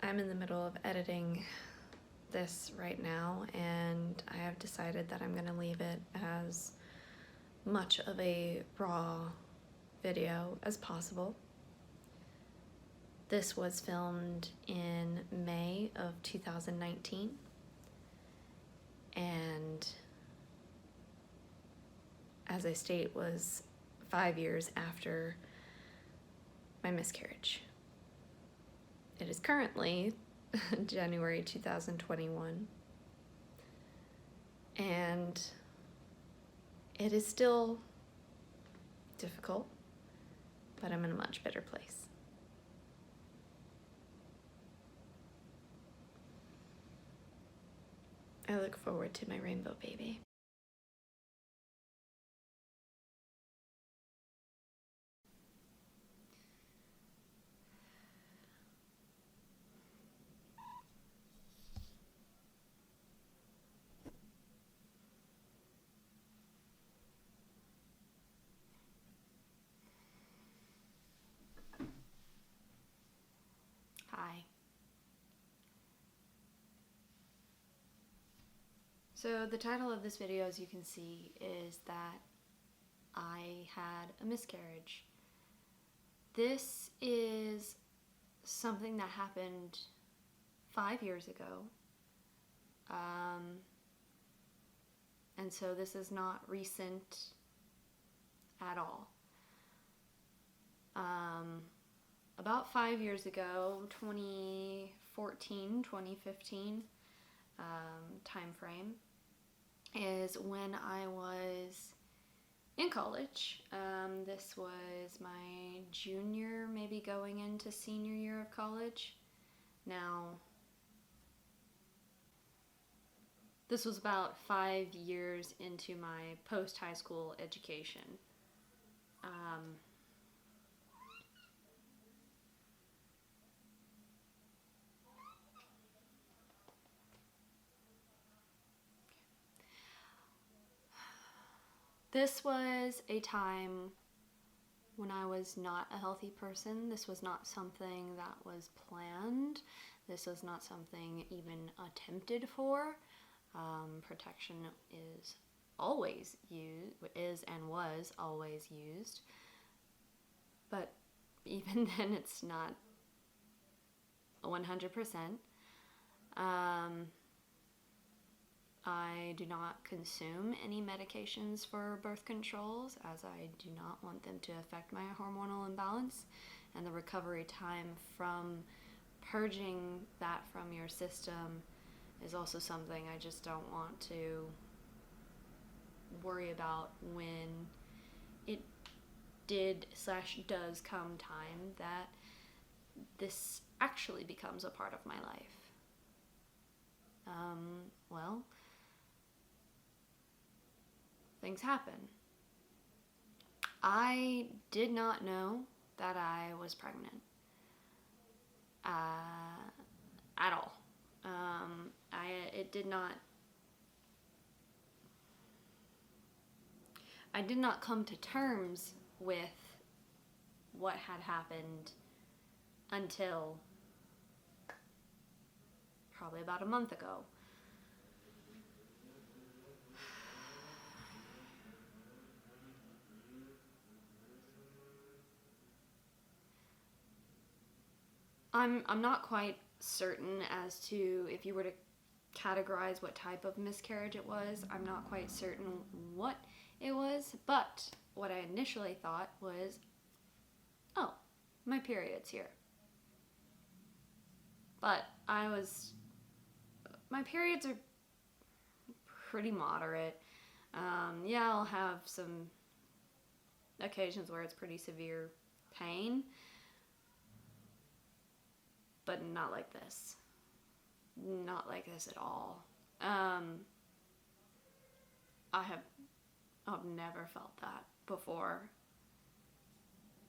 I'm in the middle of editing this right now, and I have decided that I'm going to leave it as much of a raw video as possible. This was filmed in May of 2019, and as I state, was 5 years after my miscarriage. It is currently January 2021, and it is still difficult, but I'm in a much better place. I look forward to my rainbow baby. Hi. So the title of this video, as you can see, is that I had a miscarriage. This is something that happened 5 years ago. And so this is not recent at all. About 5 years ago, 2014, 2015 time frame, is when I was in college. This was my junior, maybe going into senior year of college. Now, this was about 5 years into my post-high school education. This was a time when I was not a healthy person. This was not something that was planned. This was not something even attempted for. Protection is always used, and was always used. But even then, it's not 100%. I do not consume any medications for birth controls, as I do not want them to affect my hormonal imbalance, and the recovery time from purging that from your system is also something I just don't want to worry about when it does come time that this actually becomes a part of my life. Well, things happen. I did not know that I was pregnant at all. I did not come to terms with what had happened until probably about a month ago. I'm not quite certain as to if you were to categorize what type of miscarriage it was. I'm not quite certain what it was, but what I initially thought was, oh, my period's here. But my periods are pretty moderate. Yeah, I'll have some occasions where it's pretty severe pain, but not like this. Not like this at all. I've never felt that before.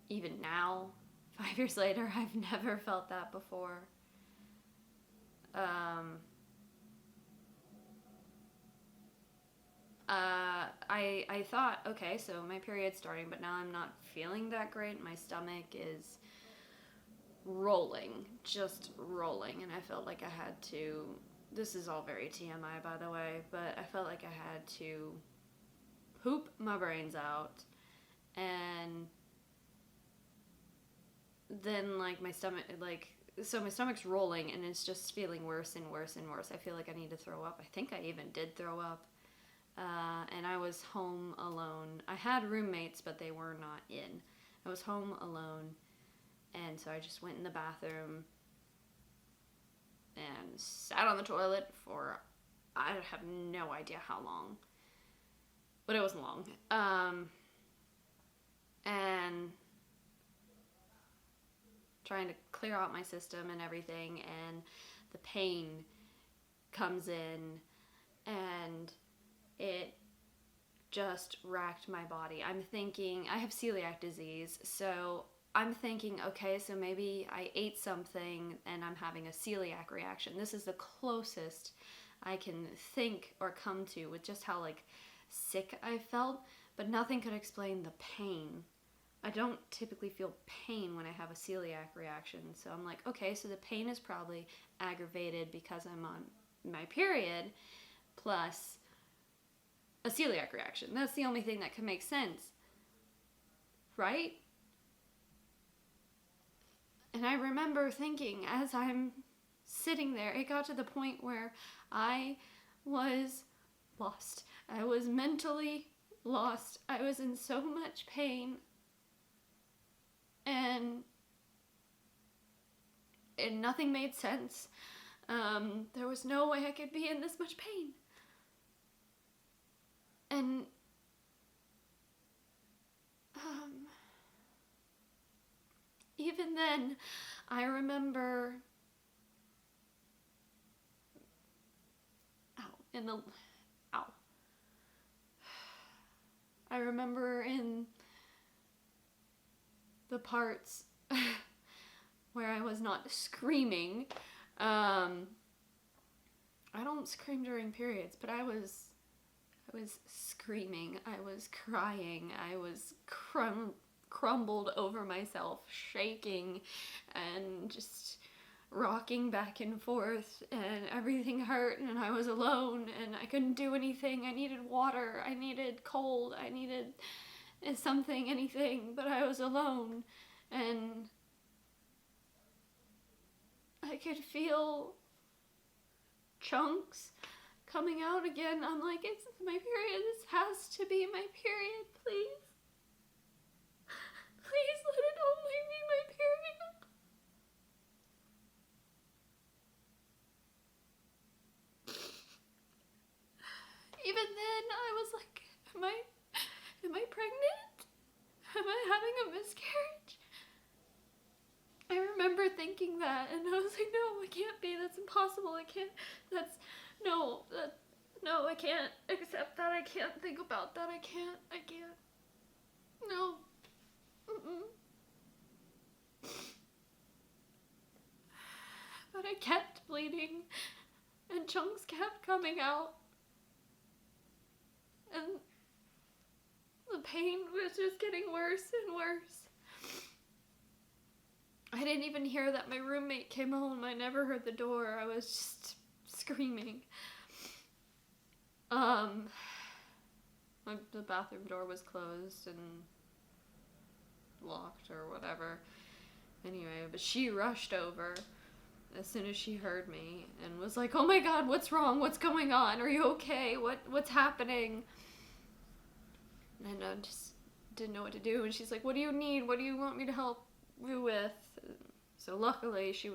Even now, 5 years later, I've never felt that before. I thought, okay, so my period's starting, but now I'm not feeling that great. My stomach is just rolling, and I felt like I had to, this is all very TMI by the way, but I felt like I had to poop my brains out, and then like my stomach, like, so my stomach's rolling and it's just feeling worse and worse and worse. I feel like I need to throw up. I think I even did throw up. And I was home alone. I had roommates, but they were not in. I was home alone, and so I just went in the bathroom and sat on the toilet for, I have no idea how long, but it wasn't long. And trying to clear out my system and everything, and the pain comes in, and it just racked my body. I'm thinking, I have celiac disease, so I'm thinking, okay, so maybe I ate something and I'm having a celiac reaction. This is the closest I can think or come to with just how like sick I felt, but nothing could explain the pain. I don't typically feel pain when I have a celiac reaction, so I'm like, okay, so the pain is probably aggravated because I'm on my period, plus a celiac reaction. That's the only thing that can make sense, right? And I remember thinking, as I'm sitting there, it got to the point where I was lost. I was mentally lost. I was in so much pain, and nothing made sense. There was no way I could be in this much pain. And even then, I remember I remember in the parts where I was not screaming. I don't scream during periods, but I was screaming, I was crying, I was crumbled over myself, shaking and just rocking back and forth, and everything hurt, and I was alone, and I couldn't do anything. I needed water, I needed cold, I needed something, anything, but I was alone, and I could feel chunks coming out again. I'm like, it's my period, this has to be my period, please. Please let it only be my period. Even then, I was like, am I pregnant? Am I having a miscarriage? I remember thinking that, and I was like, no, it can't be, that's impossible, I can't, no, I can't accept that, I can't think about that, I can't, no, But I kept bleeding, and chunks kept coming out, and the pain was just getting worse and worse. I didn't even hear that my roommate came home. I never heard the door. I was just screaming. The bathroom door was closed and locked or whatever. Anyway, but she rushed over as soon as she heard me and was like, oh my God, what's wrong? What's going on? Are you okay? What's happening? And I just didn't know what to do. And she's like, what do you need? What do you want me to help you with? So luckily she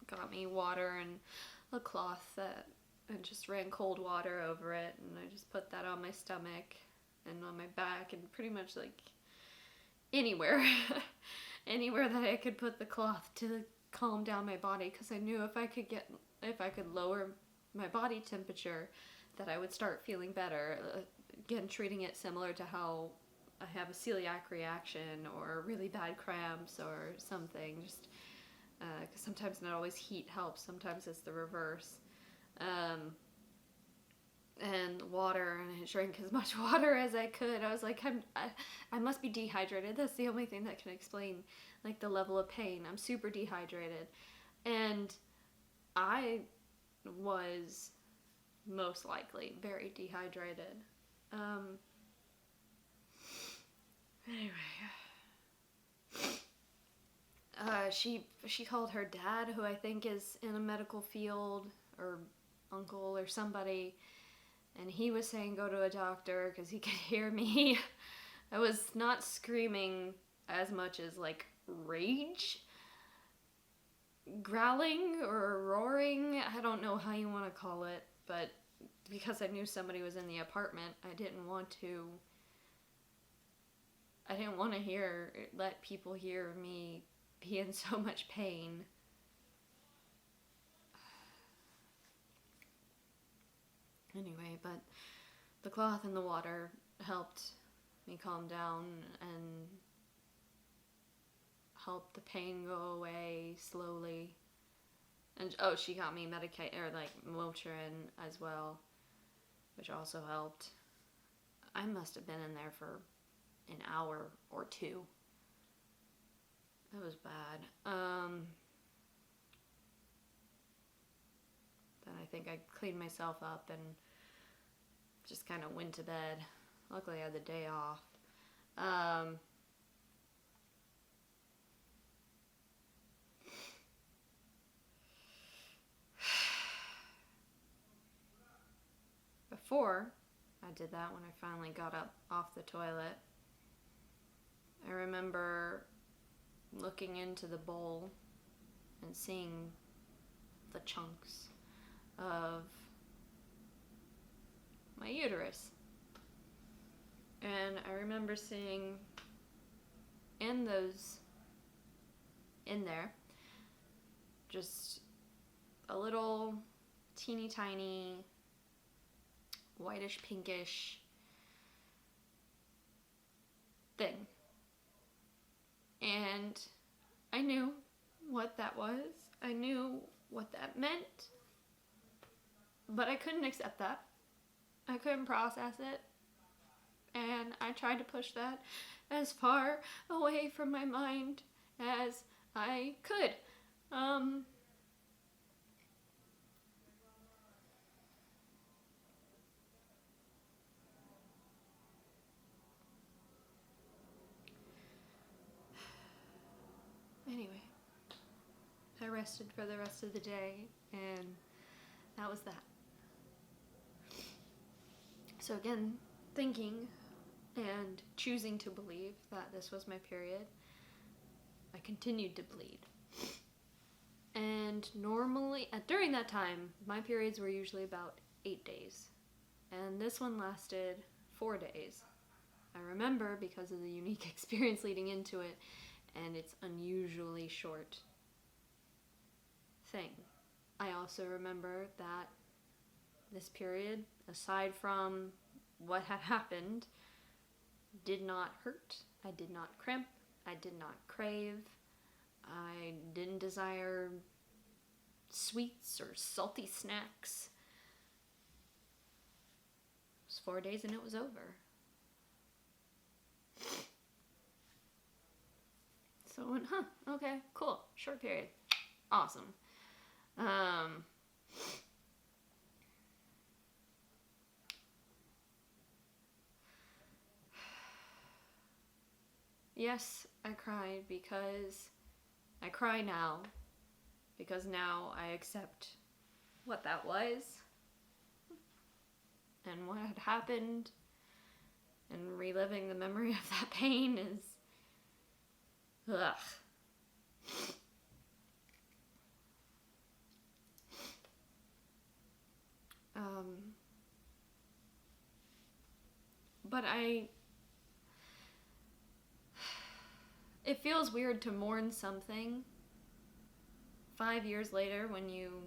got me water and a cloth and just ran cold water over it, and I just put that on my stomach and on my back and pretty much like anywhere that I could put the cloth to calm down my body, because I knew if I could lower my body temperature that I would start feeling better. Again, treating it similar to how I have a celiac reaction or really bad cramps or something, just because sometimes not always heat helps, sometimes it's the reverse. and water, and I drank as much water as I could. I was like, I must be dehydrated. That's the only thing that can explain like the level of pain. I'm super dehydrated. And I was most likely very dehydrated. Anyway, she called her dad, who I think is in a medical field, or uncle or somebody, and he was saying go to a doctor because he could hear me. I was not screaming as much as like rage, growling or roaring. I don't know how you want to call it, but because I knew somebody was in the apartment, I didn't want to let people hear me be in so much pain. Anyway, but the cloth and the water helped me calm down and helped the pain go away slowly. And she got me Motrin as well, which also helped. I must have been in there for an hour or two. That was bad. Then I think I cleaned myself up and just kind of went to bed. Luckily I had the day off. Before I did that, when I finally got up off the toilet, I remember looking into the bowl and seeing the chunks of my uterus. And I remember seeing in there just a little teeny tiny whitish pinkish thing. And I knew what that was. I knew what that meant. But I couldn't accept that. I couldn't process it. And I tried to push that as far away from my mind as I could. Anyway, I rested for the rest of the day, and that was that. So again, thinking and choosing to believe that this was my period, I continued to bleed. And normally, during that time, my periods were usually about 8 days. And this one lasted 4 days. I remember because of the unique experience leading into it, and its unusually short thing. I also remember that this period, aside from what had happened, did not hurt. I did not cramp. I did not crave. I didn't desire sweets or salty snacks. It was 4 days and it was over. So I went, okay, cool, short period, awesome. Yes, I cried because I cry now because now I accept what that was and what had happened, and reliving the memory of that pain is ugh. But it feels weird to mourn something 5 years later when you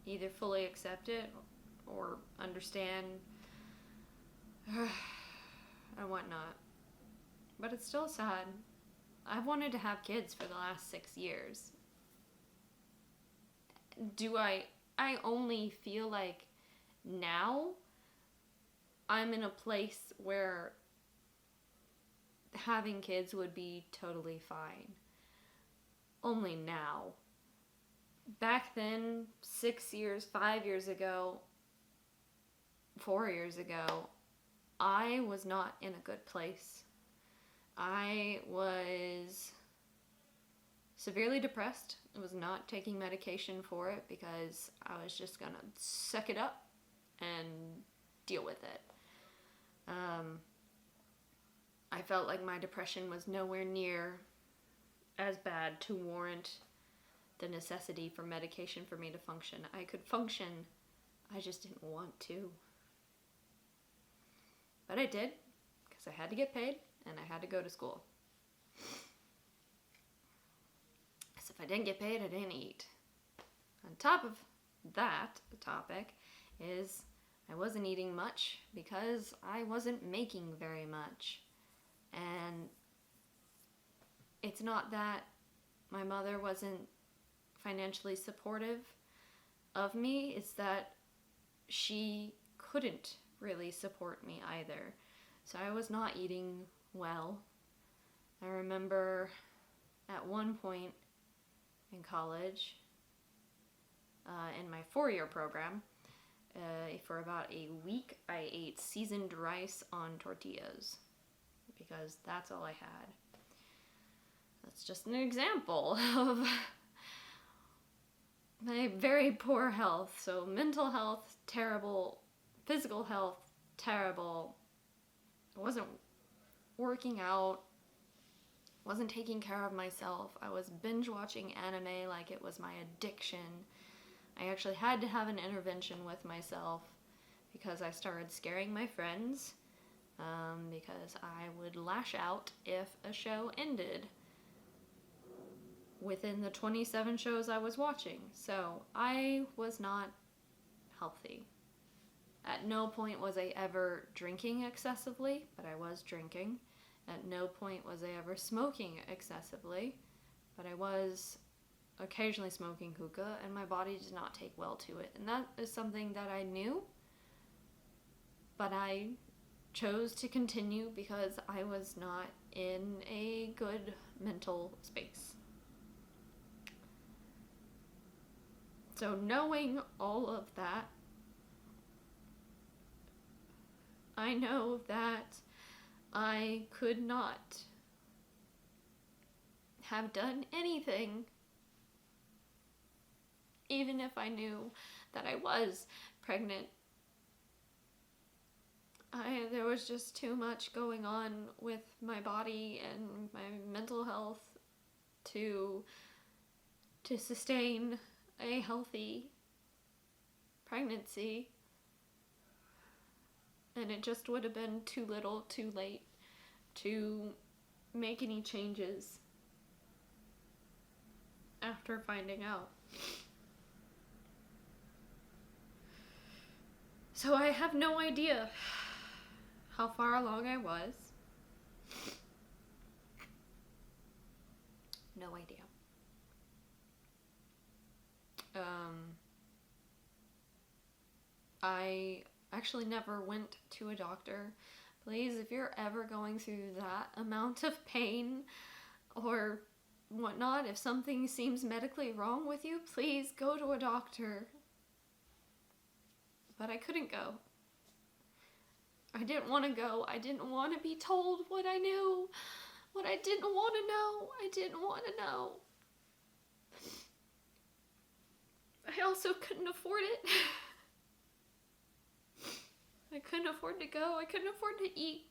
either fully accept it or understand and whatnot. But it's still sad. I've wanted to have kids for the last 6 years. Do I only feel like now I'm in a place where having kids would be totally fine. Only now. Back then, 6 years, 5 years ago, 4 years ago, I was not in a good place. I was severely depressed. I was not taking medication for it because I was just gonna suck it up and deal with it. I felt like my depression was nowhere near as bad to warrant the necessity for medication for me to function. I could function, I just didn't want to. But I did, because I had to get paid and I had to go to school. Because if I didn't get paid, I didn't eat. On top of that topic is I wasn't eating much because I wasn't making very much. And it's not that my mother wasn't financially supportive of me, it's that she couldn't really support me either. So I was not eating well. I remember at one point in college, in my 4-year program, for about a week, I ate seasoned rice on tortillas because that's all I had. That's just an example of my very poor health. So mental health, terrible. Physical health, terrible. I wasn't working out. Wasn't taking care of myself. I was binge watching anime like it was my addiction. I actually had to have an intervention with myself because I started scaring my friends because I would lash out if a show ended within the 27 shows I was watching. So I was not healthy. At no point was I ever drinking excessively, but I was drinking. At no point was I ever smoking excessively, but I was occasionally smoking hookah, and my body did not take well to it. And that is something that I knew, but I chose to continue because I was not in a good mental space. So knowing all of that, I know that I could not have done anything, even if I knew that I was pregnant. There was just too much going on with my body and my mental health to sustain a healthy pregnancy. And it just would have been too little, too late to make any changes after finding out. So I have no idea how far along I was. No idea. I actually never went to a doctor. Please, if you're ever going through that amount of pain or whatnot, if something seems medically wrong with you, please go to a doctor. But I couldn't go. I didn't want to go. I didn't want to be told what I knew. What I didn't want to know. I didn't want to know. I also couldn't afford it. I couldn't afford to go. I couldn't afford to eat.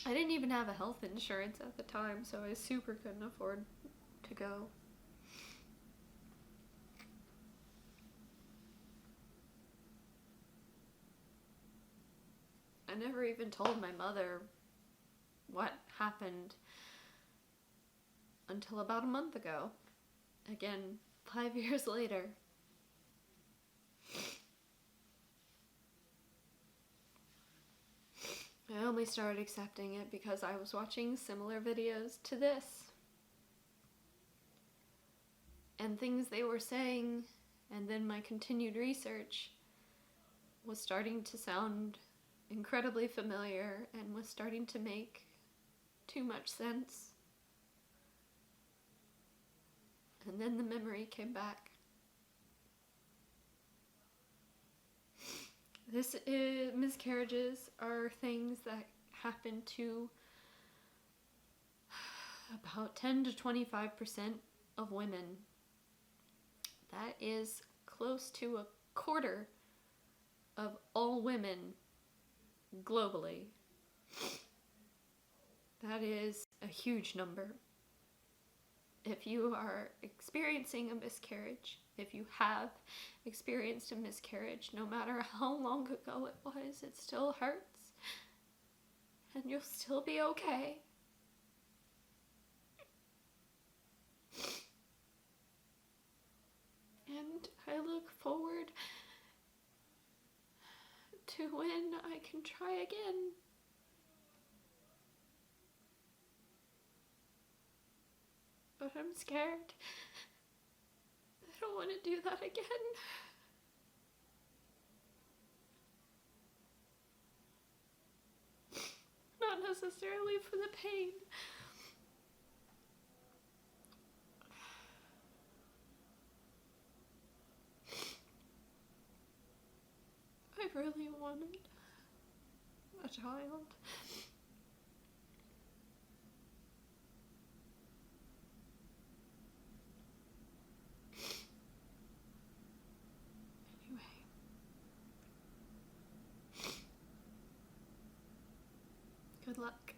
I didn't even have a health insurance at the time, so I super couldn't afford to go. I never even told my mother what happened until about a month ago. Again, 5 years later. I only started accepting it because I was watching similar videos to this. And things they were saying, and then my continued research was starting to sound incredibly familiar and was starting to make too much sense. And then the memory came back. Miscarriages are things that happen to about 10 to 25% of women. That is close to a quarter of all women globally. That is a huge number. If you are experiencing a miscarriage, if you have experienced a miscarriage, no matter how long ago it was, it still hurts. And you'll still be okay. And I look forward to when I can try again. But I'm scared. I don't want to do that again. Not necessarily for the pain. I really wanted a child. Anyway. Good luck.